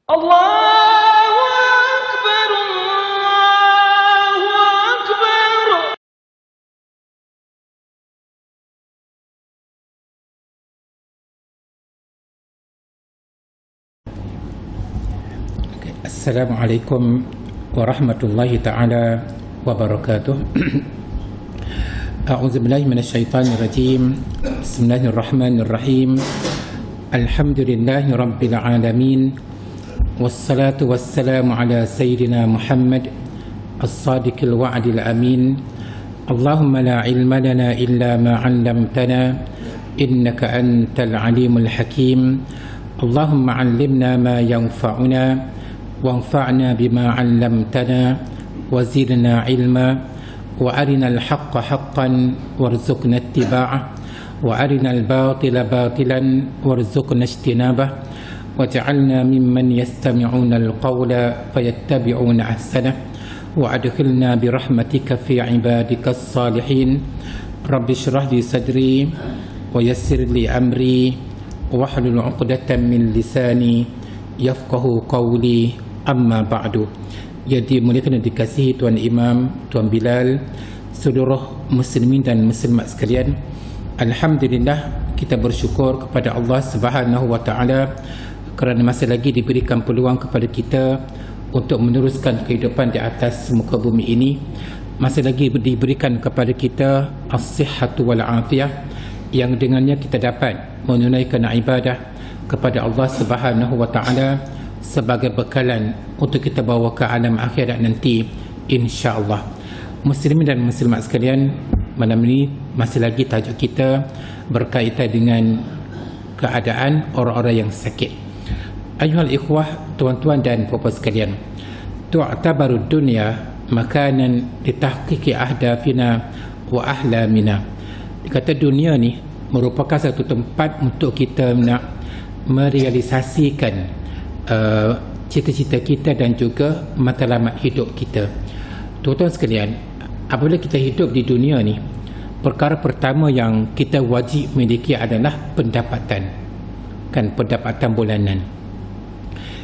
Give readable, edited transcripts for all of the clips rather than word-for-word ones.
Allahu Akbar, Allahu Akbar. Assalamualaikum warahmatullahi ta'ala wabarakatuh. A'udzubillahi minasyaitanirrajim. Bismillahirrahmanirrahim. Alhamdulillahi rabbil alamin. Wassalatu wassalamu ala sayyidina Muhammad as-sadiqil wa'dil amin. Allahumma la ilma lana illa ma 'allamtana innaka antal alimul hakim. Allahumma 'allimna ma yanfa'una وانفعنا بما علمتنا وزدنا علما وأرنا الحق حقا وارزقنا اتباعه وأرنا الباطل باطلا وارزقنا اجتنابه وجعلنا ممن يستمعون القول فيتبعون أحسنه وأدخلنا برحمتك في عبادك الصالحين. رب اشرح لي صدري ويسر لي أمري واحلل عقدة من لساني يفقه قولي. Amma ba'du. Jadi muliakan dan dikasihi Tuan Imam, Tuan Bilal, seluruh muslimin dan muslimat sekalian, alhamdulillah kita bersyukur kepada Allah Subhanahu wa taala kerana masih lagi diberikan peluang kepada kita untuk meneruskan kehidupan di atas muka bumi ini. Masih lagi diberikan kepada kita as-sihhatu wal afiyah, yang dengannya kita dapat menunaikan ibadah kepada Allah Subhanahu wa taala sebagai bekalan untuk kita bawa ke alam akhirat nanti, insya-Allah. Muslimin dan muslimat sekalian, malam ini masih lagi tajuk kita berkaitan dengan keadaan orang-orang yang sakit. Ayuhal ikhwah, tuan-tuan dan puan-puan sekalian, tu'tabaru dunya makanan litahqiqi ahdafina wa ahlamina. Dikata dunia ni merupakan satu tempat untuk kita nak merealisasikan cita-cita kita dan juga matlamat hidup kita. Tuan-tuan sekalian, apabila kita hidup di dunia ni, perkara pertama yang kita wajib miliki adalah pendapatan, kan, pendapatan bulanan.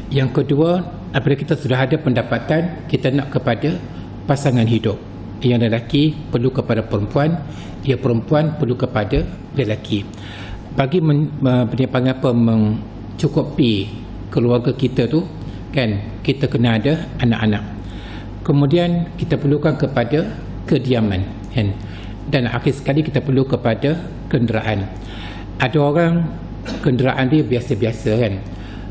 Yang kedua, apabila kita sudah ada pendapatan, kita nak kepada pasangan hidup. Yang lelaki perlu kepada perempuan, yang perempuan perlu kepada lelaki. Bagi mencukupi keluarga kita tu, kan, kita kena ada anak-anak. Kemudian kita perlukan kepada kediaman, kan, dan akhir sekali kita perlu kepada kenderaan. Ada orang kenderaan dia biasa-biasa, kan,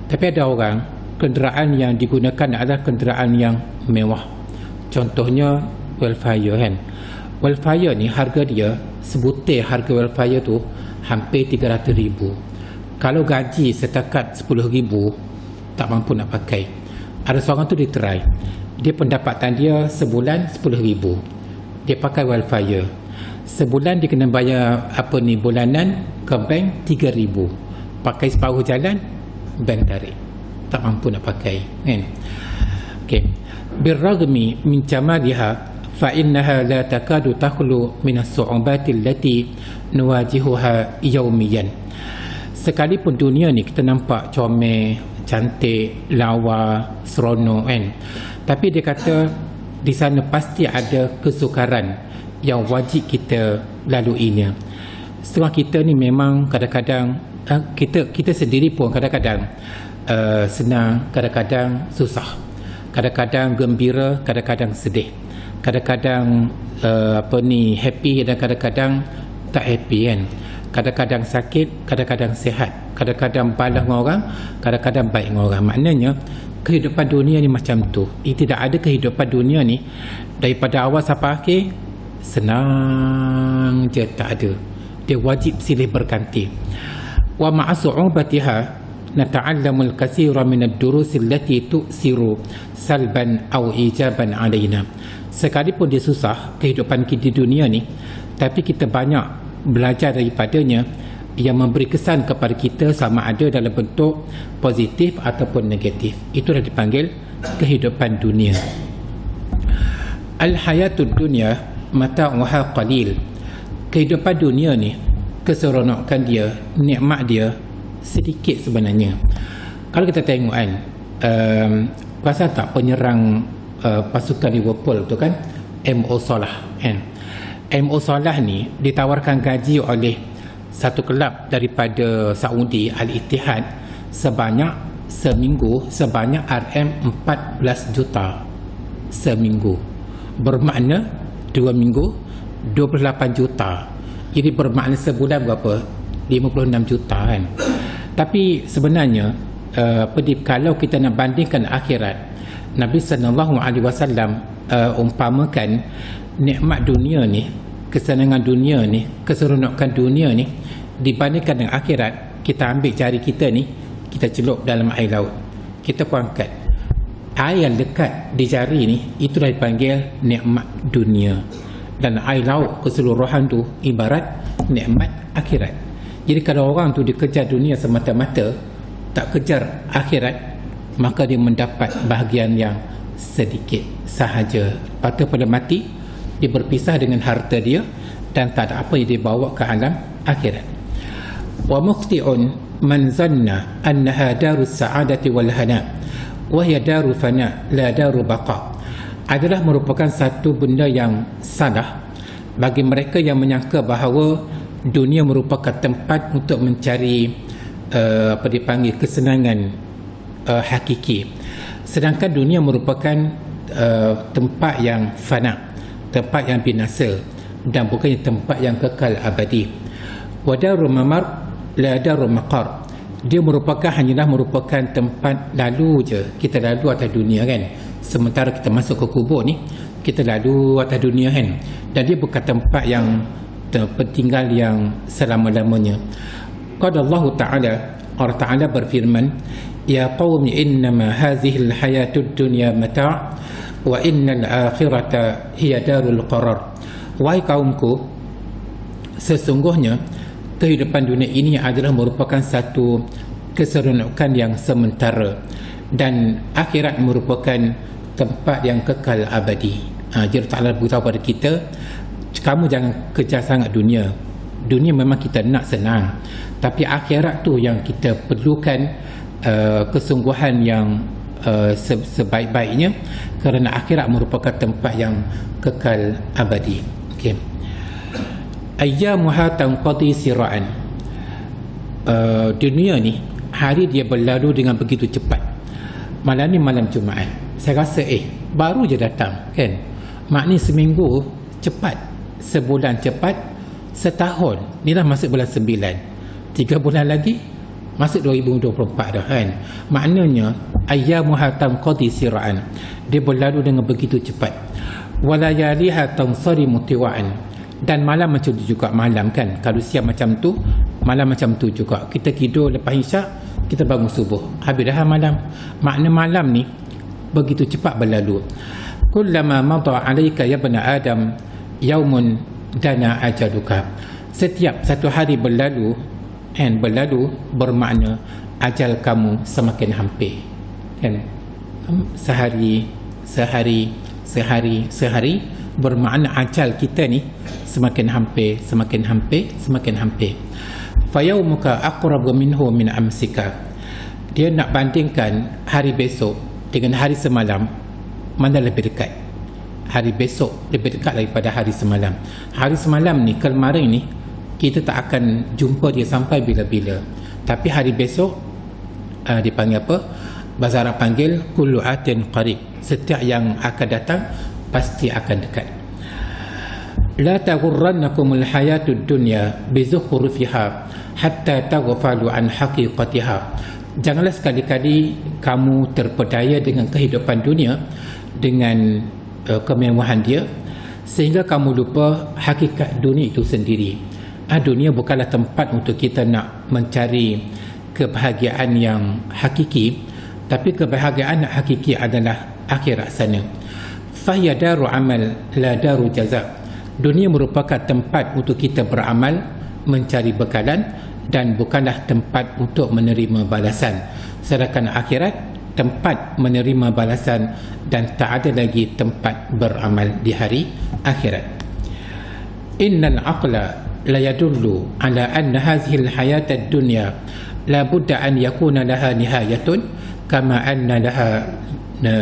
tapi ada orang kenderaan yang digunakan adalah kenderaan yang mewah. Contohnya Welfare, kan. Welfare ni harga dia, sebutir harga Welfare tu hampir 300,000. Kalau gaji setakat 10,000 tak mampu nak pakai. Ada seorang tu dia try, dia pendapatan dia sebulan 10,000, dia pakai Welfare. Sebulan dia kena bayar bulanan ke bank 3,000. Pakai separuh jalan, bank tarik, tak mampu nak pakai, kan. Okey, birragmi min jamaliha fa innaha la takadu takhlu min as-su'ubati allati nuwajihuha yawmiyan. Sekalipun dunia ni kita nampak comel, cantik, lawa, seronok, kan, tapi dia kata di sana pasti ada kesukaran yang wajib kita laluinya. Setengah kita ni memang kadang-kadang kita sendiri pun kadang-kadang senang, kadang-kadang susah, kadang-kadang gembira, kadang-kadang sedih, kadang-kadang happy dan kadang-kadang tak happy, kan. Kadang-kadang sakit, kadang-kadang sihat, kadang-kadang balas dengan orang, kadang-kadang baik dengan orang. Maknanya kehidupan dunia ni macam tu. Tidak ada kehidupan dunia ni daripada awal sampai akhir senang je, tak ada. Dia wajib silih berganti. Wa ma'a su'ubatiha nata'allamul katsira min ad-durus allati tu'siru salban aw ijaban alaina. Sekalipun dia susah kehidupan kita di dunia ni, tapi kita banyak belajar daripadanya yang memberi kesan kepada kita sama ada dalam bentuk positif ataupun negatif. Itulah dipanggil kehidupan dunia. Al-hayatud dunya mata'uha qalil. Kehidupan dunia ni, keseronokan dia, nikmat dia sedikit sebenarnya. Kalau kita tengok, kan, Perasan tak penyerang pasukan Liverpool tu kan, M.O. Salah kan. M.O. Salah ni ditawarkan gaji oleh satu kelab daripada Saudi, Al-Ittihad, seminggu sebanyak RM14 juta seminggu. Bermakna 2 minggu 28 juta. Jadi bermakna sebulan berapa? 56 juta kan. Tapi sebenarnya kalau kita nak bandingkan akhirat, Nabi SAW umpamakan nikmat dunia ni, kesenangan dunia ni, keseronokan dunia ni dibandingkan dengan akhirat. Kita ambil jari kita ni, kita celup dalam air laut, kita angkat air yang dekat di jari ni, itulah dipanggil nikmat dunia. Dan air laut keseluruhan tu ibarat nikmat akhirat. Jadi kalau orang tu dikejar dunia semata-mata, tak kejar akhirat, maka dia mendapat bahagian yang sedikit sahaja. Lepas tu pada mati, dia berpisah dengan harta dia dan tak ada apa yang dia bawa ke alam akhirat. Wa muqti'un man zanna annaha darus sa'adati wal hana wa hiya daru fana la daru baqa, adalah merupakan satu benda yang salah bagi mereka yang menyangka bahawa dunia merupakan tempat untuk mencari apa dipanggil kesenangan hakiki, sedangkan dunia merupakan tempat yang fana, tempat yang binasa, dan bukannya tempat yang kekal abadi. Wa daru mamar la daru maqar, dia hanyalah merupakan tempat lalu je, kita lalu atas dunia kan. Sementara kita masuk ke kubur ni, kita lalu atas dunia kan, dan dia bukan tempat yang tinggal yang selama-lamanya. Qala Allah Ta'ala, Allah Ta'ala berfirman, ya qaumi innama hadhihi al-hayatud dunya mata' wa innal akhirata hiya darul qarar. Wahai kaumku, sesungguhnya kehidupan dunia ini adalah merupakan satu keseronokan yang sementara, dan akhirat merupakan tempat yang kekal abadi. Jadi Ta'ala beritahu pada kita, kamu jangan kejar sangat dunia. Dunia memang kita nak senang, tapi akhirat tu yang kita perlukan kesungguhan yang sebaik-baiknya, kerana akhirat merupakan tempat yang kekal abadi. Okay. Ayyamuha tanqadi sira'an. Dunia ni, hari dia berlalu dengan begitu cepat. Malam ni malam Jumaat, saya rasa baru je datang kan. Maknanya seminggu cepat, sebulan cepat, setahun ni dah masuk bulan 9, 3 bulan lagi masuk 2024 dah kan. Maknanya ayyamuha tanqadi sira'an, dia berlalu dengan begitu cepat. Walayaliha tansarimu tiwa'an, dan malam macam tu juga malam kan. Kalau siang macam tu, malam macam tu juga. Kita tidur lepas isyak, kita bangun subuh, habis dah malam. Makna malam ni begitu cepat berlalu. Kullama madha alayka ya bani Adam yaumun dana ajaluka. Setiap satu hari berlalu, and berlalu bermakna ajal kamu semakin hampir kan. Sehari bermakna ajal kita ni semakin hampir, semakin hampir, semakin hampir. Fayaumuka aqrabu minhu min amsika. Dia nak bandingkan hari besok dengan hari semalam, mana lebih dekat? Hari besok lebih dekat daripada hari semalam. Hari semalam ni, kemarin ni, kita tak akan jumpa dia sampai bila-bila. Tapi hari besok dipanggil apa? Bahasa Arab panggil kullu atin qarib. Setiap yang akan datang pasti akan dekat. La taghurrannakumul hayatud dunya bizukhrufiha hatta taghfalu an haqiqatiha. Janganlah sekali-kali kamu terpedaya dengan kehidupan dunia, dengan kemewahan dia, sehingga kamu lupa hakikat dunia itu sendiri. Dunia bukanlah tempat untuk kita nak mencari kebahagiaan yang hakiki, tapi kebahagiaan hakiki adalah akhirat sana. Fahiya daru amal la daru jaza. Dunia merupakan tempat untuk kita beramal, mencari bekalan, dan bukanlah tempat untuk menerima balasan. Sedangkan akhirat tempat menerima balasan, dan tak ada lagi tempat beramal di hari akhirat. Innal aqla la yadullu ala anna hadhihi al-hayat ad-dunya la budda an yakuna laha nihayatun kama anna laha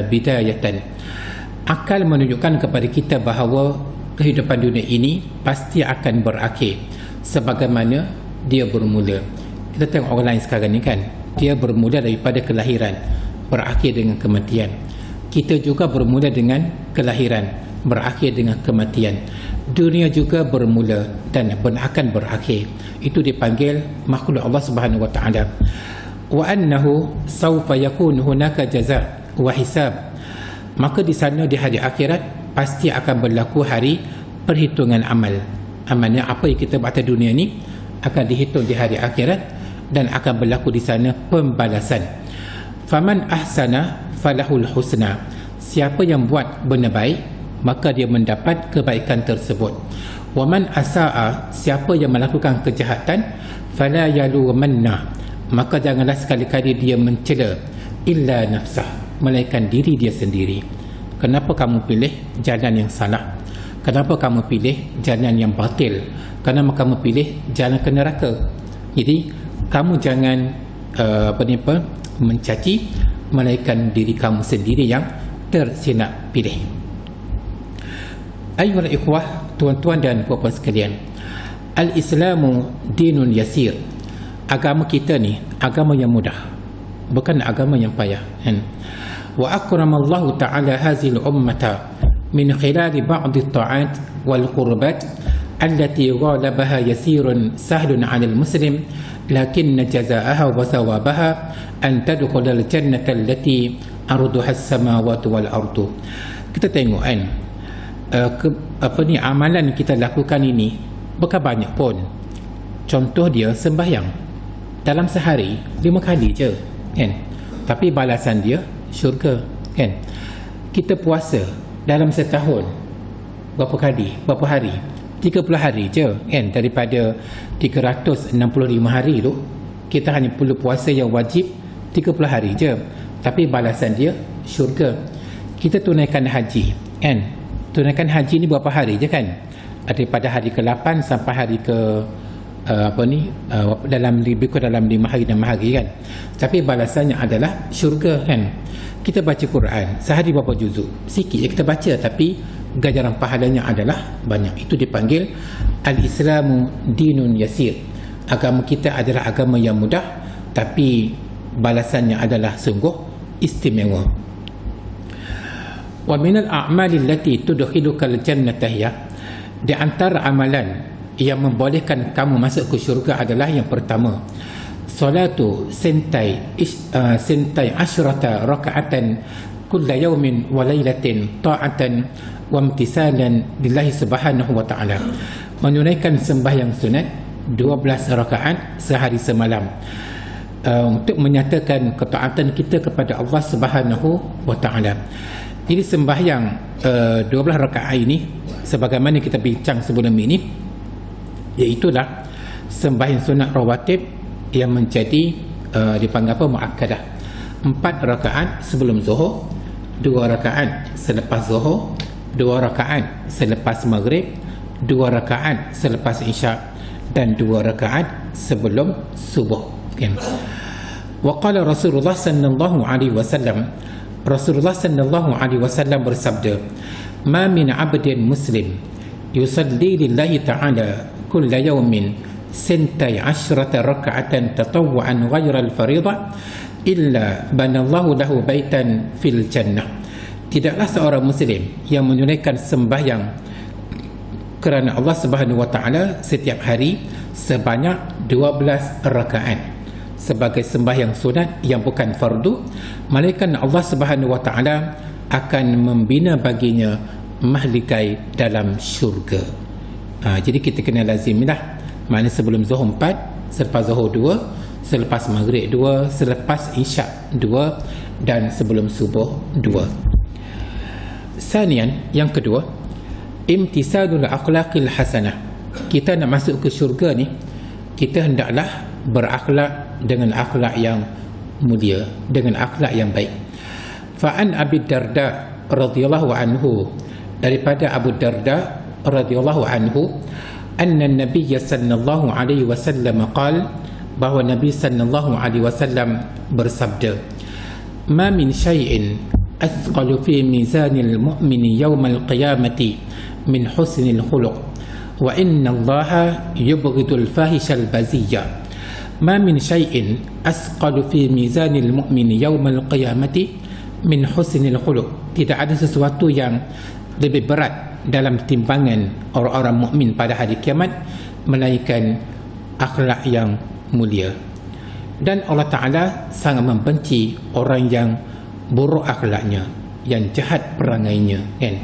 bidayatan. Akal menunjukkan kepada kita bahawa kehidupan dunia ini pasti akan berakhir sebagaimana dia bermula. Kita tengok orang lain sekarang ni kan, dia bermula daripada kelahiran, berakhir dengan kematian. Kita juga bermula dengan kelahiran, berakhir dengan kematian. Dunia juga bermula dan akan berakhir. Itu dipanggil makhluk Allah Subhanahu wa taala. Wa annahu sawfa yakun hunaka jazaa wa hisab. Maka di sana di hari akhirat pasti akan berlaku hari perhitungan amal. Amalnya apa yang kita buat atas dunia ni akan dihitung di hari akhirat dan akan berlaku di sana pembalasan. Faman ahsana falahul husna. Siapa yang buat benda baik, maka dia mendapat kebaikan tersebut. Waman asaa, siapa yang melakukan kejahatan, fala yalumanna, maka janganlah sekali-kali dia mencela illa nafsah, melainkan diri dia sendiri. Kenapa kamu pilih jalan yang salah? Kenapa kamu pilih jalan yang batil? Kenapa kamu pilih jalan ke neraka? Jadi kamu jangan mencaci, melainkan diri kamu sendiri yang tersilap pilih. Ayuhal ikhwah, tuan-tuan dan puan-puan sekalian, al-Islamu dinun yasir. Agama kita ni agama yang mudah, bukan agama yang payah kan? Wa akramallahu ta'ala hazil ummata min khilali ba'd at-ta'at wal qurbat allati ghalabaha yasirun sahlun 'ala al-muslim lakin jazaaha wa thawabaha an tadkhul al-jannata allati arduha as-samawati wal ardu. Kita tengok kan, amalan kita lakukan ini bukan banyak pun. Contoh dia sembahyang dalam sehari 5 kali je kan, tapi balasan dia syurga kan. Kita puasa dalam setahun berapa kali, berapa hari? 30 hari je kan. Daripada 365 hari tu kita hanya perlu puasa yang wajib 30 hari je, tapi balasan dia syurga. Kita tunaikan haji kan, tunaikan haji ni berapa hari je kan, daripada hari ke-8 sampai hari ke dalam lebih kurang dalam 5 hari 6 hari kan, tapi balasannya adalah syurga kan. Kita baca Quran sehari berapa juzuk? Sikit je kita baca, tapi ganjaran pahalanya adalah banyak. Itu dipanggil al-Islamu dinun yasir. Agama kita adalah agama yang mudah, tapi balasannya adalah sungguh istimewa. Wa minal a'mali allati tudkhiluka al-jannata hiya, di antara amalan yang membolehkan kamu masuk ke syurga adalah yang pertama, salatu sintai asyrata raka'atan kulla yawmin wa laylatin ta'atan wa imtisalan lillahi subhanahu wa ta'ala. Menunaikan sembahyang sunat 12 rakaat sehari semalam untuk menyatakan ketaatan kita kepada Allah Subhanahu wa ta'ala. Jadi sembahyang 12 rakaat ini sebagaimana kita bincang sebelum ini, iaitulah sembahyang sunat rawatib yang menjadi dipanggil apa, muakkadah. 4 rakaat sebelum zuhur, 2 rakaat selepas zuhur, 2 rakaat selepas maghrib, 2 rakaat selepas isyak, dan 2 rakaat sebelum subuh kan. Wa qala Rasulullah sallallahu alaihi wasallam, Rasulullah sallallahu alaihi wasallam bersabda, ma min 'abdin muslim yusalli lillahi ta'ala kulla yawmin sintai asyrata raka'atan tatawwa'an ghayra al-fariḍah illa banallahu lahu baitan fil jannah. Tidaklah seorang muslim yang menunaikan sembahyang kerana Allah Subhanahu wa taala setiap hari sebanyak 12 rakaat sebagai sembahyang sunat yang bukan fardu, malaikat Allah Subhanahu wa taala akan membina baginya mahligai dalam syurga. Jadi kita kena lazimilah. Maknanya sebelum zuhur 4, selepas zuhur 2, selepas maghrib 2, selepas isyak 2, dan sebelum subuh 2. Sanian, yang kedua, imtisalul akhlaqil hasanah. Kita nak masuk ke syurga ni, kita hendaklah berakhlak dengan akhlak yang mulia, dengan akhlak yang baik. Fa'an Abi Darda radhiyallahu anhu, daripada Abu Darda radhiyallahu anhu, anna Nabiy sallallahu alaihi wasallam qala, bahawa Nabi sallallahu alaihi wasallam bersabda, ma min syai'in athqalu fi mizanil mu'mini yawmal qiyamati min husnil khuluq wa inna Allaha yubghidul fahishal baziyya. Ma min syai'in athqalu fi mizanil mu'mini yawmal qiyamati min husnil khuluq. Tidak ada sesuatu yang lebih berat dalam timbangan orang-orang mukmin pada hari kiamat melainkan akhlak yang mulia. Dan Allah Ta'ala sangat membenci orang yang buruk akhlaknya, yang jahat perangainya, kan?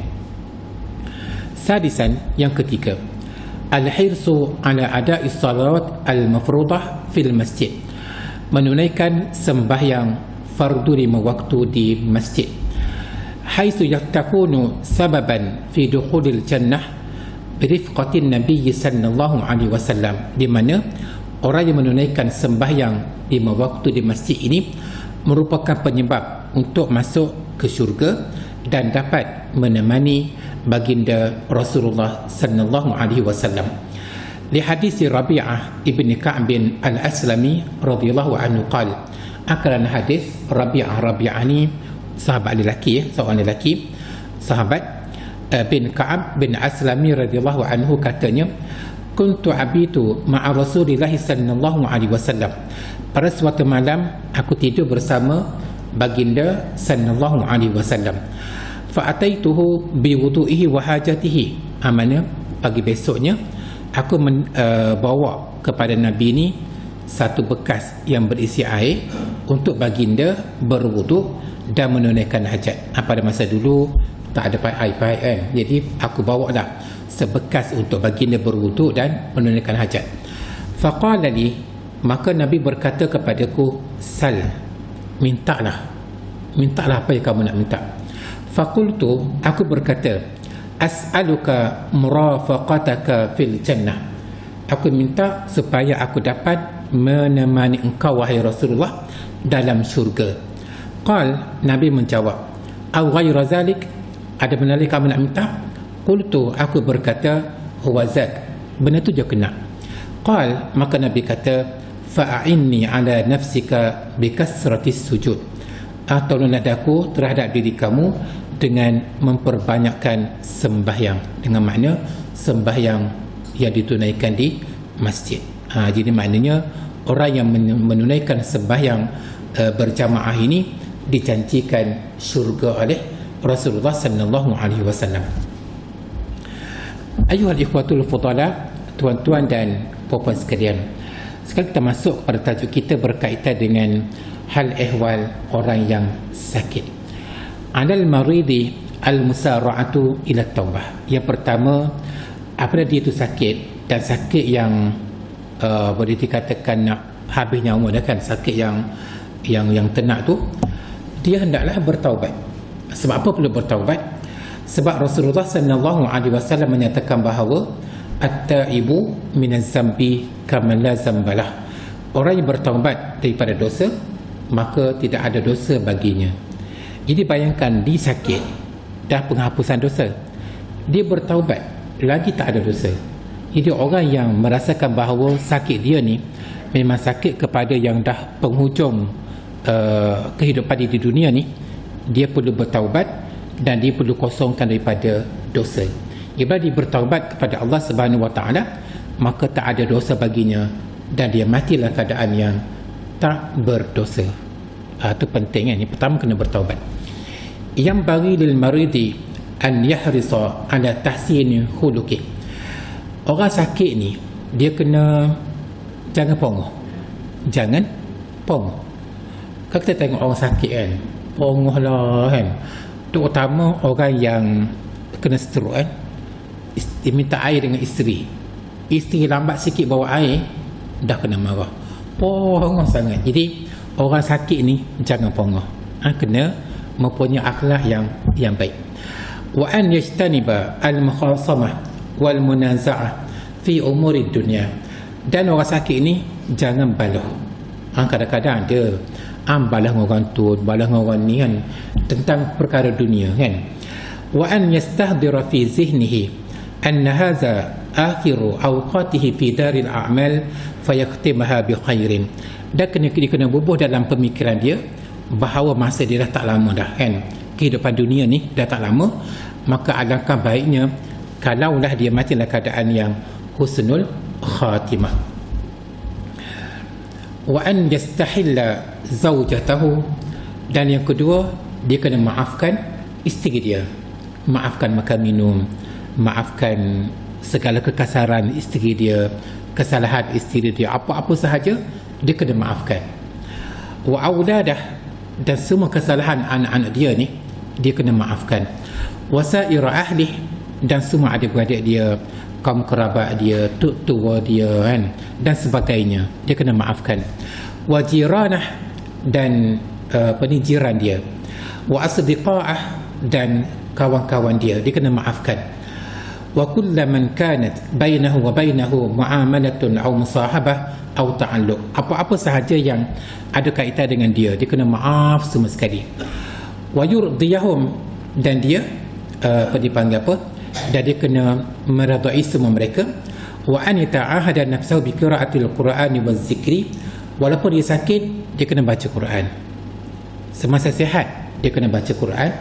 Sadisan, yang ketiga, al-hirsu ala ada'i salawat al-mafrudah fil masjid, menunaikan sembahyang fardu 5 waktu di masjid, haitsu yakunu sababan fi dukhulil jannah birifqatin Nabi sallallahu alaihi wasallam, di mana orang yang menunaikan sembahyang 5 waktu di masjid ini merupakan penyebab untuk masuk ke syurga dan dapat menemani baginda Rasulullah sallallahu alaihi wasallam. Li hadis Rabi'ah ibn Ka'b al-Aslami radhiyallahu anhu qala, akalan hadis Rabi'ah ni sahabat lelaki, seorang lelaki, sahabat bin Ka'ab bin Aslami radhiyallahu anhu, katanya, kuntu abitu ma'a Rasulillah sallallahu alaihi wasallam, pada suatu malam aku tidur bersama baginda sallallahu alaihi wasallam, fa ataituhu bi wudu'ihi wa hajatihi, amana pagi besoknya aku bawa kepada Nabi ni satu bekas yang berisi air untuk baginda berwuduk dan menunaikan hajat. Pada masa dulu tak ada air paip kan, jadi aku bawa lah sebekas untuk baginda berwuduk dan menunaikan hajat. Faqala li, maka Nabi berkata kepadaku, sal, mintalah apa yang kamu nak minta. Faqultu, aku berkata, as'aluka murafaqataka fil jannah, aku minta supaya aku dapat menemani engkau wahai Rasulullah dalam syurga. Qal, Nabi menjawab, aw ghayra zalik, ada benda lain kamu nak minta? Qultu, aku berkata, huwa zak, benda tu je kena. Qal, maka Nabi kata, fa'inni ala nafsika bikasratis sujud, tolonglah aku terhadap diri kamu dengan memperbanyakkan sembahyang, dengan makna sembahyang yang ditunaikan di masjid. Jadi maknanya orang yang menunaikan sembahyang berjamaah ini dijanjikan syurga oleh Rasulullah sallallahu alaihi wasallam. Ayuhal ikhwatul fudala, tuan-tuan dan puan-puan sekalian, sekarang kita masuk pada tajuk kita berkaitan dengan hal ehwal orang yang sakit. Alal maridi al-musara'atu ila taubah. Yang pertama, apabila dia itu sakit, dan sakit yang boleh dikatakan nak habis nyawa dah kan, sakit yang tenak tu, dia hendaklah bertaubat. Sebab apa perlu bertaubat? Sebab Rasulullah sallallahu alaihi wasallam menyatakan bahawa at-taibu minaz zambi kama la zambalah. Orang yang bertaubat daripada dosa, maka tidak ada dosa baginya. Jadi bayangkan, dia sakit dah penghapusan dosa, dia bertaubat lagi tak ada dosa. Jadi orang yang merasakan bahawa sakit dia ni memang sakit kepada yang dah penghujung kehidupan dia di dunia ni, dia perlu bertaubat dan dia perlu kosongkan daripada dosa. Bila dia bertaubat kepada Allah Subhanahu Wa Taala, maka tak ada dosa baginya dan dia matilah keadaan yang tak berdosa. Itu penting kan. Yang pertama kena bertaubat. Yang bagi lil maridi an yahrisa ala tahsin khuluqi. Orang sakit ni dia kena jangan pongoh. Jangan pongoh. Kalau kita tengok orang sakit kan, pongoh lah kan. Terutama orang yang kena stroke kan, dia minta air dengan isteri lambat sikit bawa air, dah kena marah, pongoh sangat. Jadi orang sakit ni jangan pongoh, kena mempunyai akhlak yang baik. Wa an yajtaniba al-mukhasamah wal munaza'ah fi umuri dunia. Dan orang sakit ni jangan balah. Kadang-kadang ada balah dengan orang tu, balah dengan orang ni kan, tentang perkara dunia kan. Wa an yastahdira fi zihnihi anna hadha akhiru awqatihi fi daril a'mal fayakhtimaha bi khairin. Dan kena bubuh dalam pemikiran dia bahawa masa dia dah tak lama dah kan, kehidupan dunia ni dah tak lama, maka alangkah baiknya kalaulah dia mati dalam keadaan yang husnul khatimah. Wa an yastahilla zaujatahu, dan yang kedua dia kena maafkan isteri dia, maafkan makan minum, maafkan segala kekasaran isteri dia, kesalahan isteri dia, apa-apa sahaja dia kena maafkan. Wa auladah, dan semua kesalahan anak-anak dia ni dia kena maafkan. Wasaira ahli, dan semua adik-beradik dia, kaum kerabat dia, tok tua dia kan, dan sebagainya dia kena maafkan. Wa jiranah, dan jiran dia. Wa asdiqaah, dan kawan-kawan dia kena maafkan. Wa kullaman kanat bainahu wa bainahu muamalatun aw musahabah aw ta'alluq, apa-apa sahaja yang ada kaitan dengan dia kena maaf semua sekali. Wa yurdiyahum, dan dia dipanggil apa, dan dia kena meredai semua mereka. Wa an yata'ahada nafsahu bi qira'atil qur'ani waz zikri, walaupun dia sakit dia kena baca Quran. Semasa sihat dia kena baca Quran,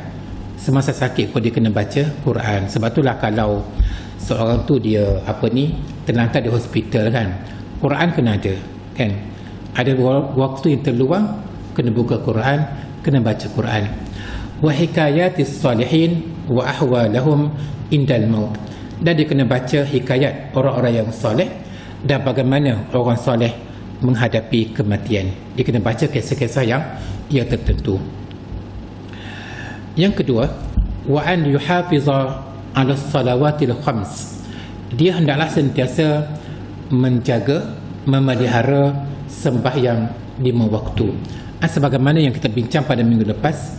semasa sakit pun dia kena baca Quran. Sebab itulah kalau seorang tu dia terlantar di hospital kan, Quran kena ada kan, ada waktu yang terluang kena buka Quran, kena baca Quran. Wa hikayatis salihin wa ahwalahum indal maut, dan dia kena baca hikayat orang-orang yang soleh dan bagaimana orang soleh menghadapi kematian. Dia kena baca kisah-kisah yang tertentu. Yang kedua, wa an yuhafiza ala salawatil khams, dia hendaklah sentiasa menjaga, memelihara sembahyang 5 waktu. Sebagaimana yang kita bincang pada minggu lepas,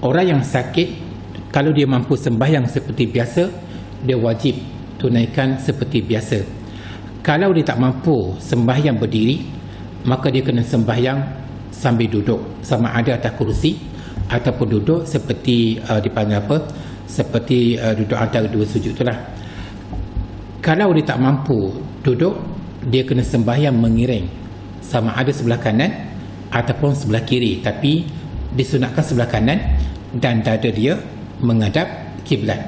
orang yang sakit kalau dia mampu sembahyang seperti biasa, dia wajib tunaikan seperti biasa. Kalau dia tak mampu sembahyang berdiri, maka dia kena sembahyang sambil duduk, sama ada atas kursi ataupun duduk seperti dipanggil seperti duduk antara dua sujud itulah. Kalau dia tak mampu duduk, dia kena sembahyang mengiring, sama ada sebelah kanan ataupun sebelah kiri, tapi disunatkan sebelah kanan dan dada dia menghadap kiblat.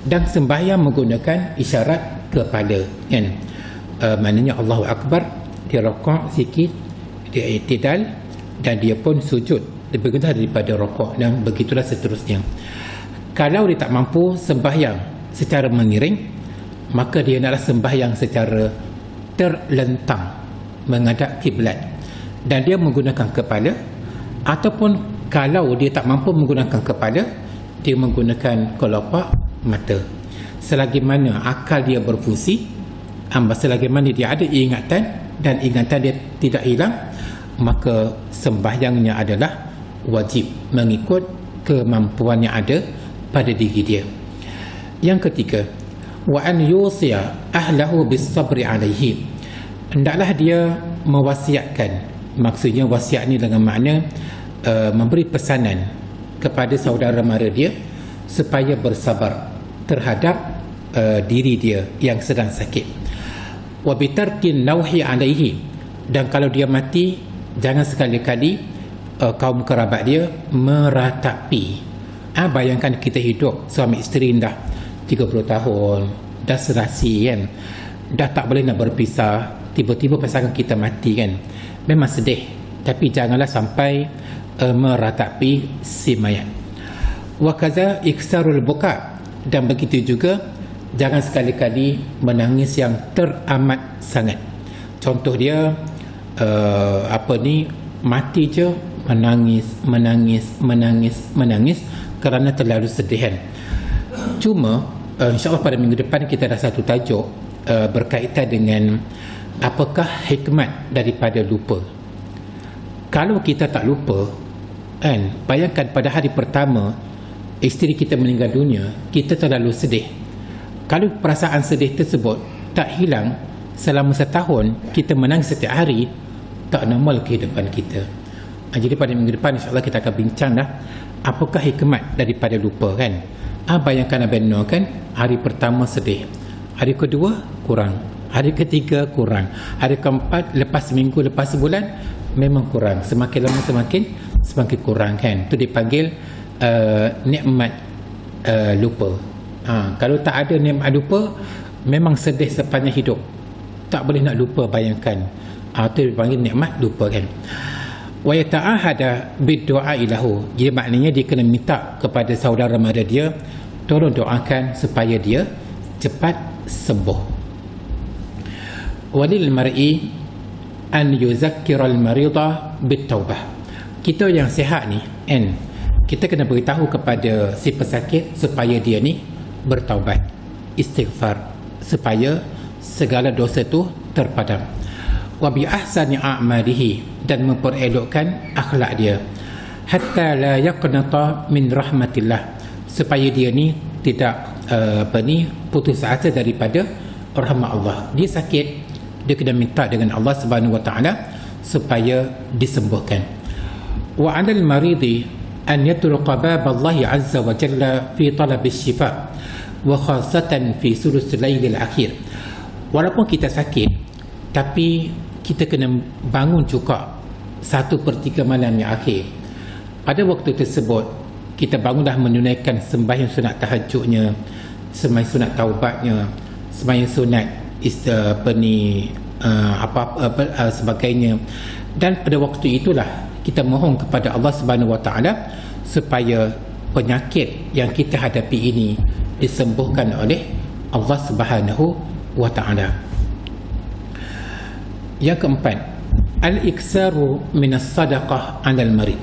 Dan sembahyang menggunakan isyarat kepala kan, maknanya Allahu Akbar, dia rokok sikit, dia i'tidal, dan dia pun sujud lebih rendah daripada rokok, dan begitulah seterusnya. Kalau dia tak mampu sembahyang secara mengiring, maka dia naklah sembahyang secara terlentang menghadap kiblat, dan dia menggunakan kepala, ataupun kalau dia tak mampu menggunakan kepala, dia menggunakan kelopak mata. Selagi mana akal dia berfungsi, selagi mana dia ada ingatan dan ingatan dia tidak hilang, maka sembahyangnya adalah wajib mengikut kemampuan yang ada pada diri dia. Yang ketiga, wa an yusiya ahlahu bis sabri alaihi, hendaklah dia mewasiatkan, maksudnya wasiat ni dengan makna memberi pesanan kepada saudara mara dia supaya bersabar terhadap diri dia yang sedang sakit. Wa bitarkin nauhi alaihi, dan kalau dia mati jangan sekali-kali kaum kerabat dia meratapi. Bayangkan kita hidup suami isteri dah 30 tahun, dah serasi kan, dah tak boleh nak berpisah, tiba-tiba pasangan kita mati kan, memang sedih, tapi janganlah sampai meratapi si mayat. Wa kaza iksarul buka, dan begitu juga jangan sekali-kali menangis yang teramat sangat. Contoh dia mati je menangis kerana terlalu sedihan. Cuma insyaAllah pada minggu depan kita ada satu tajuk berkaitan dengan apakah hikmat daripada lupa. Kalau kita tak lupa kan, bayangkan pada hari pertama isteri kita meninggal dunia, kita terlalu sedih. Kalau perasaan sedih tersebut tak hilang selama setahun, kita menangis setiap hari, tak normal kehidupan kita. Jadi pada minggu depan insyaAllah kita akan bincang dah apakah hikmat daripada lupa kan. Bayangkan Abang Noor kan, hari pertama sedih, hari kedua kurang, hari ketiga kurang, hari keempat, lepas seminggu, lepas sebulan memang kurang, semakin lama semakin semakin kurang kan. Itu dipanggil nikmat lupa. Kalau tak ada nikmat lupa, memang sedih sepanjang hidup, tak boleh nak lupa. Bayangkan, itu dipanggil nikmat lupa kan. Wa yata'ahada bid-du'a ilahu. Jadi maknanya dia kena minta kepada saudara mara dia, tolong doakan supaya dia cepat sembuh. Walil mar'i an yuzakkira al-marida bit-taubah. Kita yang sihat ni kan, kita kena beritahu kepada si pesakit supaya dia ni bertaubat, istighfar, supaya segala dosa tu terpadam. Wa bi ahsani a'malihi, dan memperelokkan akhlak dia, hatta la yaqnata min rahmatillah, supaya dia ni tidak putus asa daripada rahmat Allah. Dia sakit, dia kena minta dengan Allah Subhanahu wa taala supaya disembuhkan. Wa 'alal maridi an yatruqa bab Allah azza wa jalla fi talab asy-syifa wa khassatan fi sulusul lailil akhir. Walaupun kita sakit, tapi kita kena bangun juga 1/3 malam yang akhir. Pada waktu tersebut, kita bangunlah menunaikan sembahyang sunat tahajudnya, sembahyang sunat taubatnya, sembahyang sunat sebagainya. Dan pada waktu itulah kita mohon kepada Allah Subhanahu wa taala supaya penyakit yang kita hadapi ini disembuhkan oleh Allah Subhanahu wa taala. Yang keempat, al-iksaru minas sadaqah 'alal marid.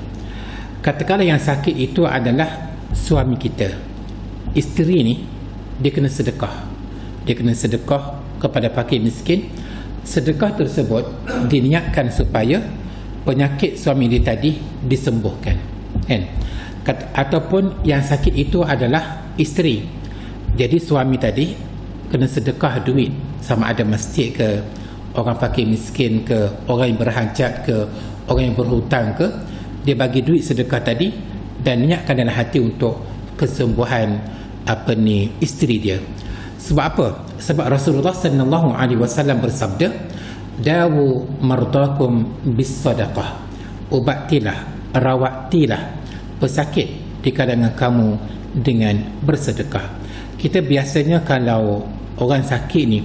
Katakanlah yang sakit itu adalah suami kita, isteri ni, dia kena sedekah. Dia kena sedekah kepada fakir miskin. Sedekah tersebut diniatkan supaya penyakit suami dia tadi disembuhkan kan? Ataupun yang sakit itu adalah isteri, jadi suami tadi kena sedekah duit, sama ada masjid ke, orang fakir miskin ke, orang yang berhajat ke, orang yang berhutang ke, dia bagi duit sedekah tadi dan niatkan dalam hati untuk kesembuhan isteri dia. Sebab apa? Sebab Rasulullah sallallahu alaihi wasallam bersabda, dawu mardakum bis sadaqah. Ubatilah, rawatilah pesakit di kalangan kamu dengan bersedekah. Kita biasanya kalau orang sakit ni,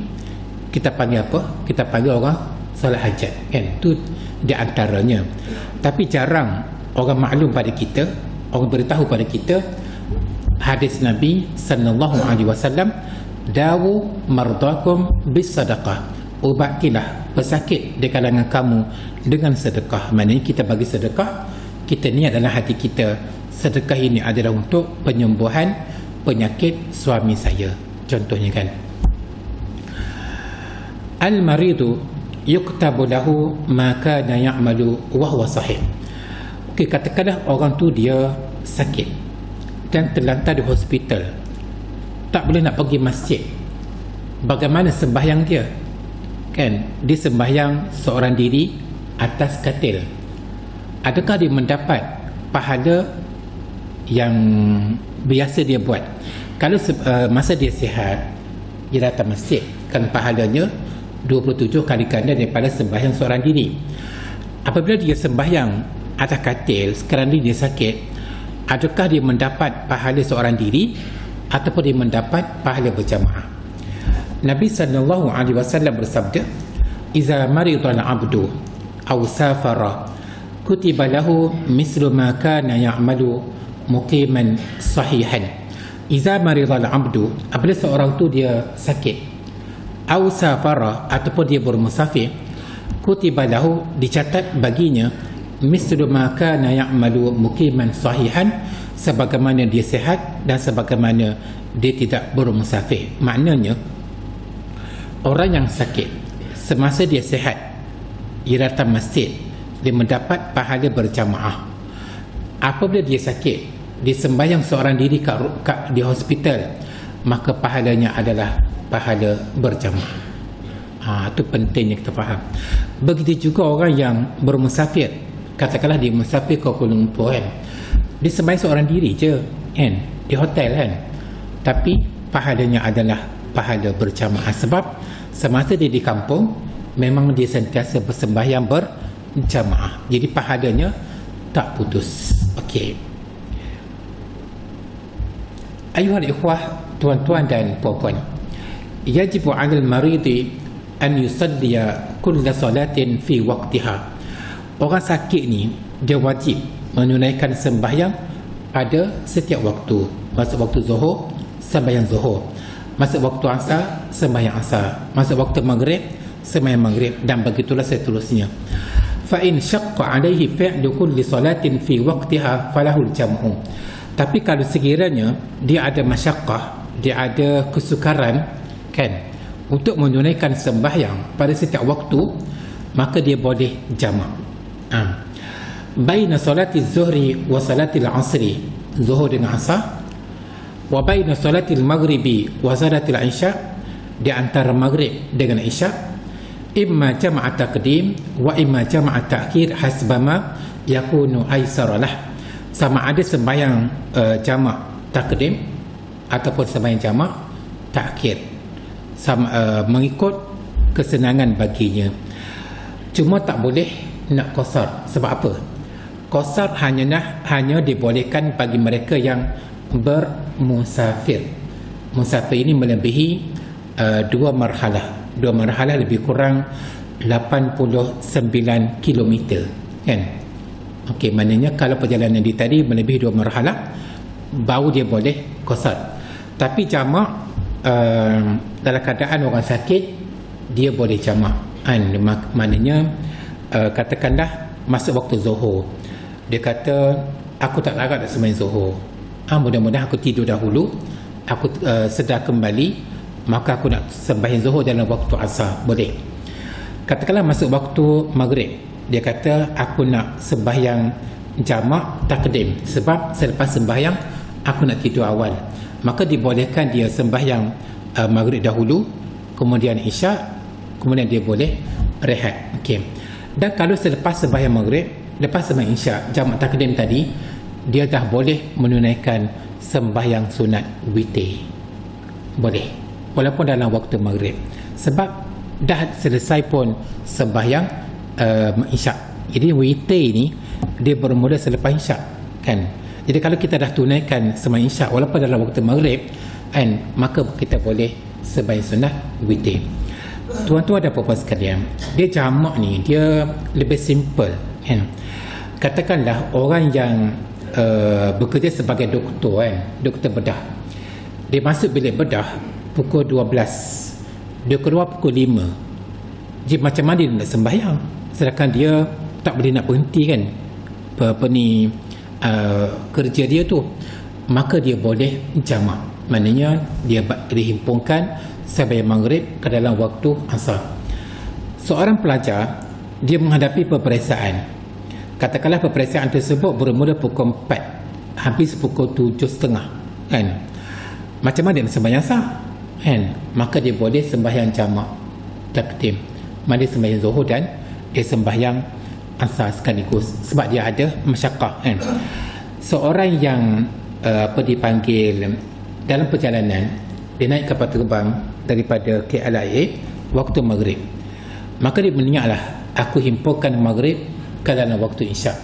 kita panggil apa? Kita panggil orang solat hajat kan? Itu di antaranya. Tapi jarang orang maklum pada kita, orang beritahu pada kita hadis Nabi sallallahu alaihi wasallam, dawu mardakum bis sadaqah. Ubatilah pesakit di kalangan kamu dengan sedekah. Maknanya kita bagi sedekah, kita niat dalam hati kita, sedekah ini adalah untuk penyembuhan penyakit suami saya, contohnya kan. Al-maridu yuktabu lahu ma kana ya'malu wa huwa sahih. Okey, katakanlah orang tu dia sakit dan terlantar di hospital, tak boleh nak pergi masjid. Bagaimana sembahyang dia? Kan, dia sembahyang seorang diri atas katil. Adakah dia mendapat pahala yang biasa dia buat? Kalau masa dia sihat, dia datang masjid, kan pahalanya 27 kali ganda daripada sembahyang seorang diri. Apabila dia sembahyang atas katil, sekarang ni dia sakit, adakah dia mendapat pahala seorang diri ataupun dia mendapat pahala berjamaah? Nabi sallallahu alaihi wasallam bersabda, "Iza marida al-'abdu aw safara kutiba lahu mislu ma kana ya'malu muqiman sahihan." Iza marida al-'abdu, apabila seorang tu dia sakit, aw safara ataupun dia bermusafir, kutiba lahu, dicatat baginya mislu ma kana ya'malu muqiman sahihan, sebagaimana dia sihat dan sebagaimana dia tidak bermusafir. Maknanya orang yang sakit semasa dia sihat, dia datang masjid, dia mendapat pahala berjamaah. Apabila dia sakit, dia sembahyang seorang diri di hospital, maka pahalanya adalah pahala berjamaah. Itu pentingnya kita faham. Begitu juga orang yang bermusafir, katakanlah dia musafir ke Kuala Lumpur kan, dia sembahyang seorang diri je kan, di hotel kan, tapi pahalanya adalah pahala berjamaah. Sebab semasa dia di kampung, memang dia sentiasa bersembahyang berjamaah, jadi pahalanya tak putus. Okey. Ayuhal ikhwah, tuan-tuan dan puan-puan, yajibu 'alal maridi an yusalliya kulla salatin fi waqtiha. Orang sakit ni dia wajib menunaikan sembahyang pada setiap waktu. Masuk waktu zuhur, sembahyang zuhur. Masuk waktu asar, sembahyang asar. Masuk waktu maghrib, sembahyang maghrib, dan begitulah seterusnya. Fa in syaqqa 'alaihi fi'lu kulli salatin fi waqtiha falahul jam'u. Tapi kalau sekiranya dia ada masyaqqah, dia ada kesukaran kan untuk menunaikan sembahyang pada setiap waktu, maka dia boleh jamak. Baina salati zuhri wa salati al-asri, zuhur dengan asar, wa baina salati al-maghribi wa salati al-isya, di antara maghrib dengan isya, imma jama'a taqdim wa imma jama'a ta'khir hasbama yakunu aisara lah. Sama ada sembahyang jamak takdim ataupun sembahyang jamak takhir, mengikut kesenangan baginya. Cuma tak boleh nak qasar. Sebab apa? Qasar hanya dibolehkan bagi mereka yang bermusafir. Musafir ini melebihi dua marhalah. Dua marhalah lebih kurang 89 km kan. Okey, maknanya kalau perjalanan dia tadi melebihi dua marhalah, baru dia boleh qasar. Tapi jamak dalam keadaan orang sakit, dia boleh jamak. Maknanya katakanlah masuk waktu zuhur, dia kata aku tak larat nak sembahyang zuhur, mudah-mudahan aku tidur dahulu, aku sedar kembali, maka aku nak sembahyang zuhur dalam waktu asar, boleh. Katakanlah masuk waktu maghrib, dia kata aku nak sembahyang jamak takdim, sebab selepas sembahyang aku nak tidur awal, maka dibolehkan dia sembahyang maghrib dahulu, kemudian isyak, kemudian dia boleh rehat. Okey. Dan kalau selepas sembahyang maghrib, lepas sembahyang isyak, jamak takdim tadi, dia dah boleh menunaikan sembahyang sunat witir. Boleh, walaupun dalam waktu maghrib, sebab dah selesai pun sembahyang isyak. Jadi witir ni dia bermula selepas isyak kan. Jadi kalau kita dah tunaikan sembahyang isyak walaupun dalam waktu maghrib kan, maka kita boleh sembahyang sunat witir. Tuan-tuan dan puan-puan sekalian, dia jamak ni dia lebih simple kan. Katakanlah orang yang bekerja sebagai doktor kan, doktor bedah, dia masuk bilik bedah pukul 12, dia keluar pukul 5. Jadi macam mana dia nak sembahyang, sedangkan dia tak boleh nak berhenti kan kerja dia tu? Maka dia boleh jamak, maknanya dia dihimpunkan sembahyang maghrib ke dalam waktu asar. Seorang pelajar, dia menghadapi peperiksaan, katakanlah peperiksaan tersebut bermula pukul 4, habis pukul 7.30 kan. Macam mana dia nak sembahyang asar kan? Maka dia boleh sembahyang jamak takdim, mana dia sembahyang zuhur dan dia sembahyang asar sekaligus, sebab dia ada masyaqqah kan. Seorang yang dipanggil dalam perjalanan, dia naik kapal terbang daripada KLIA waktu maghrib, maka dia berniatlah aku himpunkan maghrib ke dalam waktu isyak.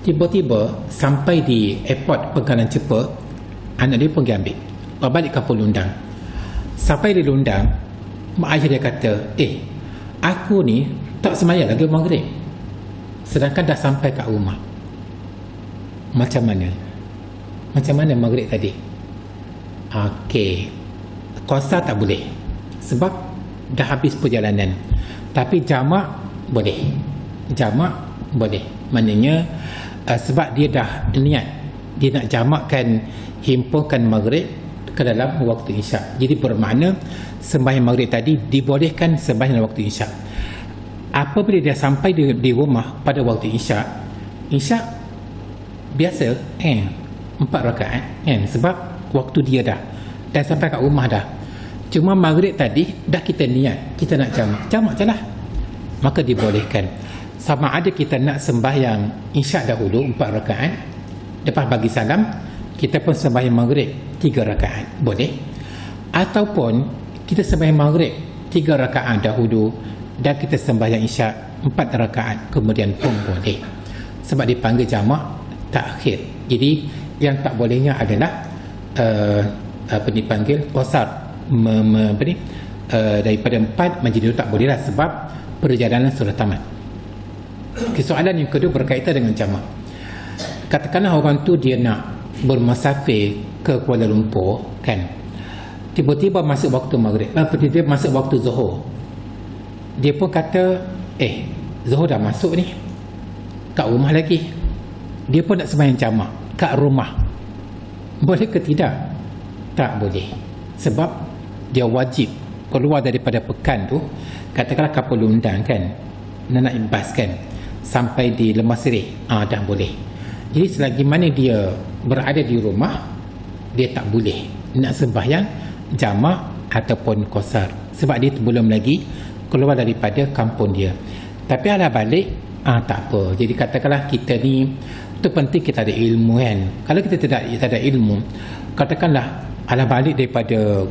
Tiba-tiba sampai di airport Penggalan Cepa, anak dia pergi ambil, balik kampung Lundang. Sampai di Lundang, mak ayah dia kata, aku ni tak sembahyang lagi maghrib, sedangkan dah sampai kat rumah. Macam mana? Macam mana maghrib tadi? Okey, qasar tak boleh sebab dah habis perjalanan. Tapi jamak boleh. Jamak boleh. Maknanya sebab dia dah niat dia nak jamakkan, himpunkan maghrib ke dalam waktu isyak. Jadi bermakna sembahyang maghrib tadi dibolehkan sembahyang dalam waktu isyak. Apabila dia sampai di rumah pada waktu isyak biasa 4 rakaat kan, sebab waktu dia dah sampai kat rumah dah. Cuma maghrib tadi dah kita niat kita nak jamak je lah, maka dibolehkan. Sama ada kita nak sembahyang isyak dahulu 4 rakaat, lepas bagi salam kita pun sembahyang maghrib 3 rakaat, boleh. Ataupun kita sembahyang maghrib 3 rakaat dahulu dan kita sembahyang isyak 4 rakaat kemudian pun boleh. sebab dipanggil jamak takhir. Jadi yang tak bolehnya adalah apa dipanggil qasar, daripada 4 menjadi 2 tak boleh lah, sebab perjalanan sudah tamat. Soalan yang kedua berkaitan dengan jamak. Katakanlah orang tu dia nak bermusafir ke Kuala Lumpur kan, tiba-tiba masuk waktu maghrib, tiba-tiba masuk waktu zuhur, dia pun kata zuhur dah masuk ni, kat rumah lagi, dia pun nak sembahyang jamak kat rumah, boleh ke tidak? Tak boleh, sebab dia wajib keluar daripada pekan tu, katakanlah kapal undang kan, nak ibas kan, sampai di Lemas Sirih, dah boleh. Jadi selagi mana dia berada di rumah, dia tak boleh nak sembahyang jamak ataupun qasar, sebab dia belum lagi keluar daripada kampung dia. Tapi ala balik, tak apa. Jadi katakanlah kita ni, tu penting kita ada ilmu kan. Kalau kita tidak ada ilmu, katakanlah ala balik daripada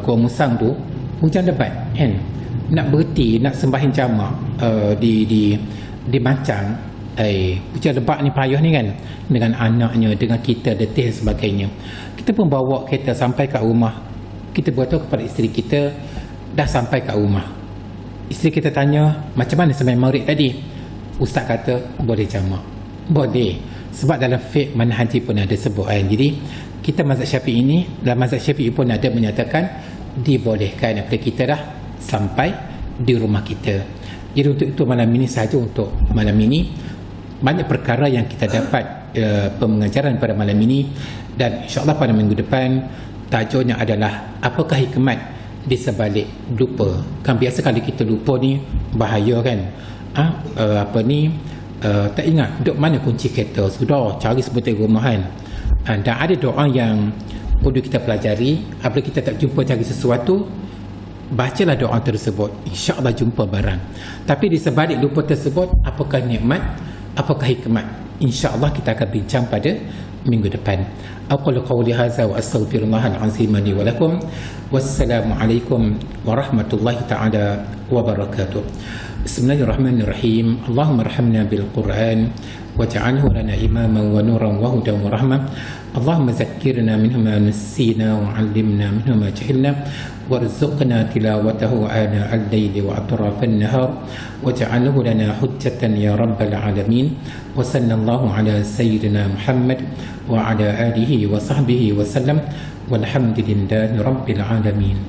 Gua Musang tu, hujan lebat kan, nak berhenti nak sembahyang jamak di Macang, hujan lebat ni payah ni kan, dengan anaknya, dengan kita, letih dan sebagainya. Kita pun bawa kereta sampai kat rumah, kita beritahu kepada isteri kita dah sampai kat rumah. Isteri kita tanya, macam mana sembahyang maghrib tadi? Ustaz kata boleh jamak. Boleh, sebab dalam fiqh manhaji pun ada sebut kan. Jadi kita mazhab Syafi'i ini, dalam mazhab Syafi'i pun ada menyatakan dibolehkan apabila kita dah sampai di rumah kita. Jadi untuk itu malam ini sahaja, untuk malam ini banyak perkara yang kita dapat pengajaran pada malam ini, dan insyaAllah pada minggu depan tajuknya adalah apakah hikmat di sebalik lupa. Kan biasa kalau kita lupa ni bahaya kan, tak ingat duduk mana kunci kereta, sudah cari sebetul rumah kan. Dan ada doa yang perlu kita pelajari apabila kita tak jumpa cari sesuatu, bacalah doa tersebut, insya-Allah jumpa barang. Tapi di sebalik lupa tersebut, apakah nikmat, apakah hikmat, insya-Allah kita akan bincang pada minggu depan. Aqulu qawli hadza wa astaghfirullahal azim li wa lakum. Wassalamualaikum warahmatullahi taala wabarakatuh. Bismillahirrahmanirrahim. Allahumma arhamna bil Qur'an waj'alhu lana imaman wa nuran wa hudan wa rahmah. Allahumma zakkirna minhu ma nassina wa 'allimna minhu ma jahilna warzuqna tilawatahu ana al-layli wa atrafan nahar waj'alhu lana hujjatan ya rabbal alamin. Wa sallallahu ala sayyidina Muhammad wa ala alihi wa sahbihi wa sallam walhamdulillahi rabbil alamin.